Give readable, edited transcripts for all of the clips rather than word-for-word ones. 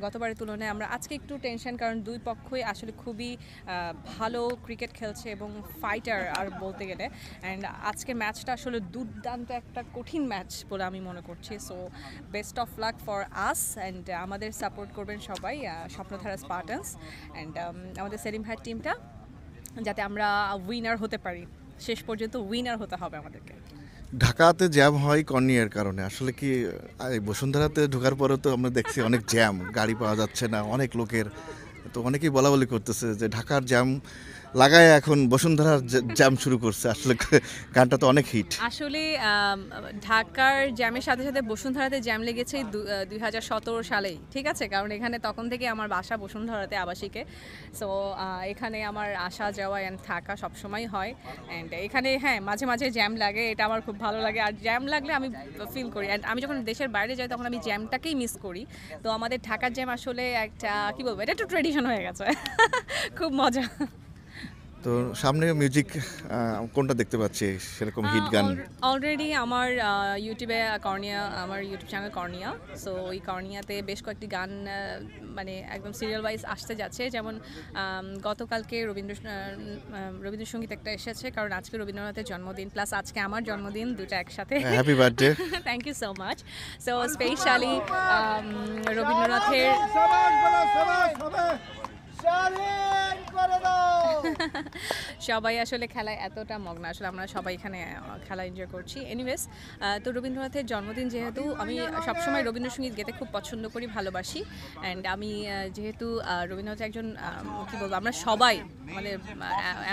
গতবারের তুলনায় আমরা আজকে একটু টেনশন, কারণ দুই পক্ষই আসলে খুবই ভালো ক্রিকেট খেলছে এবং ফাইটার আর বলতে গেলে। অ্যান্ড আজকের ম্যাচটা আসলে দুর্দান্ত একটা কঠিন ম্যাচ বলে আমি মনে করছি। So best of luck for us, and আমাদের সাপোর্ট করবেন সবাই, স্বপ্নধারা স্পার্টানস, অ্যান্ড আমাদের সেলিম ভাইয়ের টিমটা, যাতে আমরা উইনার হতে পারি। শেষ পর্যন্ত উইনার হতে হবে আমাদেরকে। ঢাকাতে জ্যাম হয় কর্নিয়ার কারণে, আসলে কি এই বসুন্ধরাতে ঢোকার পরে তো আমরা দেখছি অনেক জ্যাম, গাড়ি পাওয়া যাচ্ছে না অনেক লোকের, তো অনেকেই বলা বলি করতেছে যে ঢাকার জ্যাম লাগায় এখন বসুন্ধরার জ্যাম শুরু করছে। আসলে গানটা তো অনেক হিট। আসলে ঢাকার জ্যামের সাথে সাথে বসুন্ধরাতে জ্যাম লেগেছে 2017 সালেই, ঠিক আছে, কারণ এখানে তখন থেকে আমার বাসা বসুন্ধরাতে আবাসিকে। সো এখানে আমার আসা যাওয়া অ্যান্ড থাকা সবসময় হয়। অ্যান্ড এখানে হ্যাঁ মাঝে মাঝে জ্যাম লাগে, এটা আমার খুব ভালো লাগে। আর জ্যাম লাগলে আমি ফিল করি, অ্যান্ড আমি যখন দেশের বাইরে যাই তখন আমি জ্যামটাকেই মিস করি। তো আমাদের ঢাকার জ্যাম আসলে একটা কী বলবো, এটা একটু ট্রেডিশন হয়ে গেছে। খুব মজা। তো সামনে মিউজিক কোনটা দেখতে পাচ্ছি সেরকম হিট গান? অলরেডি আমার ইউটিউবে কর্নিয়া, আমার ইউটিউব চ্যানেল কর্নিয়া, সো ওই কর্নিয়াতে বেশ কয়েকটি গান মানে একদম সিরিয়াল ওয়াইজ আসতে যাচ্ছে। যেমন গতকালকে রবীন্দ্রসঙ্গীত একটা এসেছে, কারণ আজকে রবীন্দ্রনাথের জন্মদিন প্লাস আজকে আমার জন্মদিন, দুটো একসাথে। Happy birthday. Thank you so much. So specially রবীন্দ্রনাথের সবাই আসলে খেলায় এতটা মগ্ন, আসলে আমরা সবাই এখানে খেলা এনজয় করছি। এনিওয়েজ, তো রবীন্দ্রনাথের জন্মদিন যেহেতু, আমি সবসময় রবীন্দ্রসঙ্গীত গেতে খুব পছন্দ করি, ভালোবাসি। অ্যান্ড আমি যেহেতু রবীন্দ্রনাথের একজন কী বলবো, আমরা সবাই মানে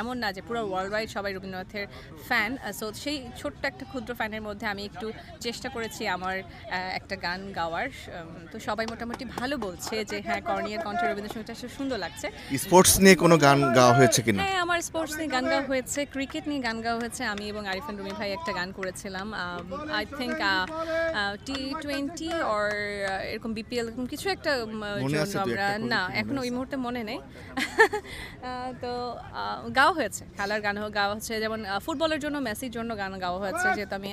এমন না যে পুরো ওয়ার্ল্ড ওয়াইড সবাই রবীন্দ্রনাথের ফ্যান। সো সেই ছোট্ট একটা ক্ষুদ্র ফ্যানের মধ্যে আমি একটু চেষ্টা করেছি আমার একটা গান গাওয়ার। তো সবাই মোটামুটি ভালো বলছে যে হ্যাঁ কর্নিয়ার কণ্ঠে রবীন্দ্রসঙ্গীতটা সুন্দর লাগছে। স্পোর্টস নিয়ে কোনো গান গাওয়া হয়েছে কিনা? হ্যাঁ, আমার স্পোর্টস নিয়ে গান গাওয়া হয়েছে, ক্রিকেট নিয়ে গান গাওয়া হয়েছে। আমি এবং আরিফান রুমি ভাই একটা গান করেছিলাম, আই থিঙ্ক T20 অর এরকম বিপিএল এরকম কিছু একটা জন্য আমরা, না এখন ওই মুহূর্তে মনে নেই। তো গাওয়া হয়েছে, খেলার গান গাওয়া হচ্ছে, যেমন ফুটবলের জন্য মেসির জন্য গান গাওয়া হয়েছে, যেহেতু আমি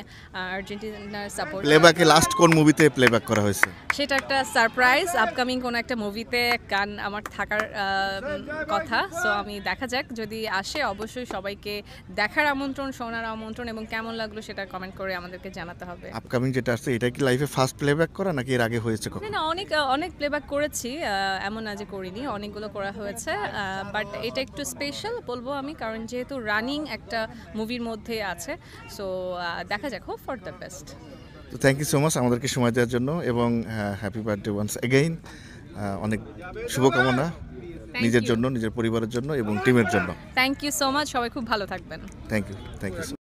আর্জেন্টিনার সাপোর্ট। প্লেব্যাকে লাস্ট কোন মুভিতে প্লেব্যাক করা হয়েছে? সেটা একটা সারপ্রাইজ, আপকামিং কোনো একটা মুভিতে গান আমার থাকার কথা। সো আমি দেখা যাক, যদি আসে অবশ্যই সবাইকে দেখার আমন্ত্রণ, শোনার আমন্ত্রণ, এবং কেমন লাগলো সেটা কমেন্ট করে আমাদেরকে জানাতে হবে। আপকামিং যেটা আসছে এটা কি লাইফে ফার্স্ট প্লেব্যাক করা নাকি এর আগে হয়েছে কখনো? না, অনেক প্লেব্যাক করেছি, এমন না যে করিনি, অনেকগুলো করা হয়েছে। বাট এটা একটু স্পেশাল বলবো আমি, কারণ যেহেতু রানিং একটা মুভির মধ্যে আছে। সো দেখা যাক, হোপ ফর দ্য বেস্ট। তো থ্যাংক ইউ সো মাচ আমাদেরকে সময় দেওয়ার জন্য, এবং হ্যাপি বার্থডে ওয়ান্স এগেইন। অনেক শুভকামনা নিজের জন্য, নিজের পরিবারের জন্য এবং টিমের জন্য। থ্যাংক ইউ সো মাচ, সবাই খুব ভালো থাকবেন। Thank you.